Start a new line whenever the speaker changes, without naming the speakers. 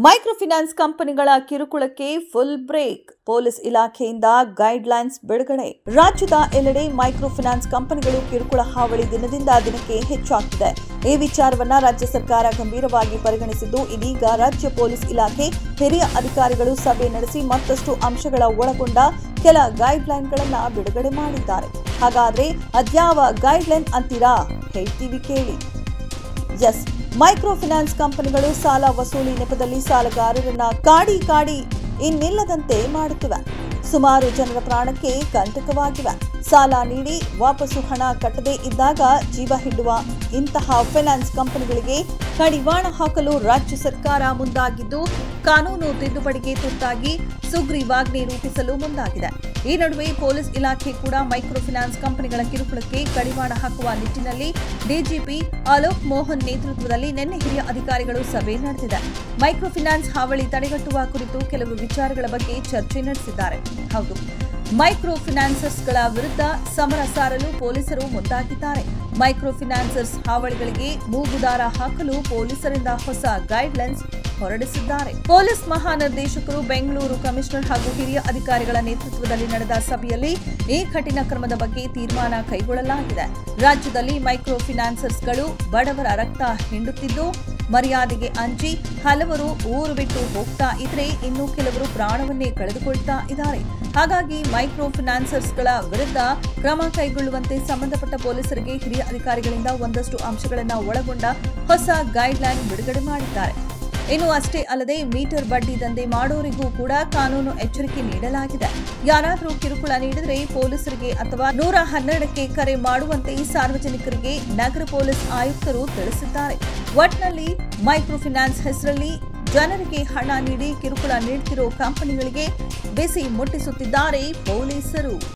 Micro finance ಕಂಪನಿಗಳ ಕಿರುಕುಳಕ್ಕೆ full break. Police ಇಲಾಖೆಯಿಂದ guidelines ಬಿಡುಗಡೆ. ರಾಜ್ಯದ ಎಲ್ಲೆಡೆ ಮೈಕ್ರೋ ಫೈನಾನ್ಸ್ ಕಂಪನಿಗಳು ಕಿರುಕುಳ ಹಾವಳಿ ದಿನದಿಂದ ದಿನಕ್ಕೆ ಹೆಚ್ಚಾಗ್ತಿದೆ. ಈ ವಿಚಾರವನ್ನ ರಾಜ್ಯ ಸರ್ಕಾರ ಗಂಭೀರವಾಗಿ ಪರಿಗಣಿಸಿದ್ದು, ಇದೀಗ ರಾಜ್ಯ ಪೊಲೀಸ್ ಇಲಾಖೆ ಹಿರಿಯ ಅಧಿಕಾರಿಗಳು ಸಭೆ ನಡೆಸಿ ಮತ್ತಷ್ಟು ಅಂಶಗಳ ಒಳಗೊಂಡ ಕೆಲ ಗೈಡ್ಲೈನ್ಗಳನ್ನ ಬಿಡುಗಡೆ ಮಾಡಿದ್ದಾರೆ. ಹಾಗಾದ್ರೆ ಅದ್ಯಾವ ಗೈಡ್ಲೈನ್ ಅಂತೀರಾ? ಹೇಳ್ತೀವಿ ಕೇಳಿ. ಎಸ್, ಮೈಕ್ರೋ ಫೈನಾನ್ಸ್ ಕಂಪನಿಗಳು ಸಾಲ ವಸೂಲಿ ನೆಪದಲ್ಲಿ ಸಾಲಗಾರರನ್ನ ಕಾಡಿ ಇನ್ನಿಲ್ಲದಂತೆ ಮಾಡುತ್ತಿವೆ. ಸುಮಾರು ಜನರ ಪ್ರಾಣಕ್ಕೆ ಕಂಟಕವಾಗಿವೆ. ಸಾಲ ನೀಡಿ ವಾಪಸ್ಸು ಹಣ ಕಟ್ಟದೇ ಇದ್ದಾಗ ಜೀವ ಹಿಡುವ ಇಂತಹ ಫೈನಾನ್ಸ್ ಕಂಪನಿಗಳಿಗೆ ಕಡಿವಾಣ ಹಾಕಲು ರಾಜ್ಯ ಸರ್ಕಾರ ಮುಂದಾಗಿದ್ದು, ಕಾನೂನು ತಿದ್ದುಪಡಿಗೆ ತುರ್ತಾಗಿ ಸುಗ್ರೀವಾಜ್ಞೆ ರೂಪಿಸಲು ಮುಂದಾಗಿದೆ. ಈ ನಡುವೆ ಪೊಲೀಸ್ ಇಲಾಖೆ ಕೂಡ ಮೈಕ್ರೋ ಫೈನಾನ್ಸ್ ಕಂಪನಿಗಳ ಕಿರುಕುಳಕ್ಕೆ ಕಡಿವಾಣ ಹಾಕುವ ನಿಟ್ಟಿನಲ್ಲಿ ಡಿಜಿಪಿ ಅಲೋಕ್ ಮೋಹನ್ ನೇತೃತ್ವದಲ್ಲಿ ನಿನ್ನೆ ಹಿರಿಯ ಅಧಿಕಾರಿಗಳು ಸಭೆ ನಡೆದಿದೆ. ಮೈಕ್ರೋ ಫೈನಾನ್ಸ್ ಹಾವಳಿ ತಡೆಗಟ್ಟುವ ಕುರಿತು ಕೆಲವು ವಿಚಾರಗಳ ಬಗ್ಗೆ ಚರ್ಚೆ ನಡೆಸಿದ್ದಾರೆ. ಹೌದು, ಮೈಕ್ರೋ ಫೈನಾನ್ಸರ್ಸ್ಗಳ ವಿರುದ್ಧ ಸಮರ ಸಾರಲು ಪೊಲೀಸರು ಮುಂದಾಗಿದ್ದಾರೆ. ಮೈಕ್ರೋ ಫೈನಾನ್ಸರ್ಸ್ ಹಾವಳಿಗಳಿಗೆ ಮೂಗುದಾರ ಹಾಕಲು ಪೊಲೀಸರಿಂದ ಹೊಸ ಗೈಡ್ಲೈನ್ಸ್ ಹೊರಡಿಸಿದ್ದಾರೆ. ಪೊಲೀಸ್ ಮಹಾನಿರ್ದೇಶಕರು, ಬೆಂಗಳೂರು ಕಮಿಷನರ್ ಹಾಗೂ ಹಿರಿಯ ಅಧಿಕಾರಿಗಳ ನೇತೃತ್ವದಲ್ಲಿ ನಡೆದ ಸಭೆಯಲ್ಲಿ ಈ ಕಠಿಣ ಕ್ರಮದ ಬಗ್ಗೆ ತೀರ್ಮಾನ ಕೈಗೊಳ್ಳಲಾಗಿದೆ. ರಾಜ್ಯದಲ್ಲಿ ಮೈಕ್ರೋ ಫೈನಾನ್ಸರ್ಸ್ಗಳು ಬಡವರ ರಕ್ತ ಹಿಂಡುತ್ತಿದ್ದು, ಮರ್ಯಾದೆಗೆ ಅಂಜಿ ಹಲವರು ಊರು ಬಿಟ್ಟು ಹೋಗ್ತಾ ಇದ್ರೆ, ಇನ್ನು ಕೆಲವರು ಪ್ರಾಣವನ್ನೇ ಕಳೆದುಕೊಳ್ತಾ ಇದ್ದಾರೆ. ಹಾಗಾಗಿ ಮೈಕ್ರೋ ಫೈನಾನ್ಸರ್ಸ್ಗಳ ವಿರುದ್ಧ ಕ್ರಮ ಕೈಗೊಳ್ಳುವಂತೆ ಸಂಬಂಧಪಟ್ಟ ಪೊಲೀಸರಿಗೆ ಹಿರಿಯ ಅಧಿಕಾರಿಗಳಿಂದ ಒಂದಷ್ಟು ಅಂಶಗಳನ್ನು ಒಳಗೊಂಡ ಹೊಸ ಗೈಡ್ಲೈನ್ ಬಿಡುಗಡೆ ಮಾಡಿದ್ದಾರೆ. ಇನ್ನು ಅಷ್ಟೇ ಅಲ್ಲದೆ ಮೀಟರ್ ಬಡ್ಡಿ ದಂಧೆ ಮಾಡೋರಿಗೂ ಕೂಡ ಕಾನೂನು ಎಚ್ಚರಿಕೆ ನೀಡಲಾಗಿದೆ. ಯಾರಾದರೂ ಕಿರುಕುಳ ನೀಡಿದರೆ ಪೊಲೀಸರಿಗೆ ಅಥವಾ 112ಕ್ಕೆ ಕರೆ ಮಾಡುವಂತೆ ಸಾರ್ವಜನಿಕರಿಗೆ ನಗರ ಪೊಲೀಸ್ ಆಯುಕ್ತರು ತಿಳಿಸಿದ್ದಾರೆ. ಒಟ್ನಲ್ಲಿ ಮೈಕ್ರೋ ಫೈನಾನ್ಸ್ ಹೆಸರಲ್ಲಿ ಜನರಿಗೆ ಹಣ ನೀಡಿ ಕಿರುಕುಳ ನೀಡುತ್ತಿರೋ ಕಂಪನಿಗಳಿಗೆ ಬಿಸಿ ಮುಟ್ಟಿಸುತ್ತಿದ್ದಾರೆ ಪೊಲೀಸರು.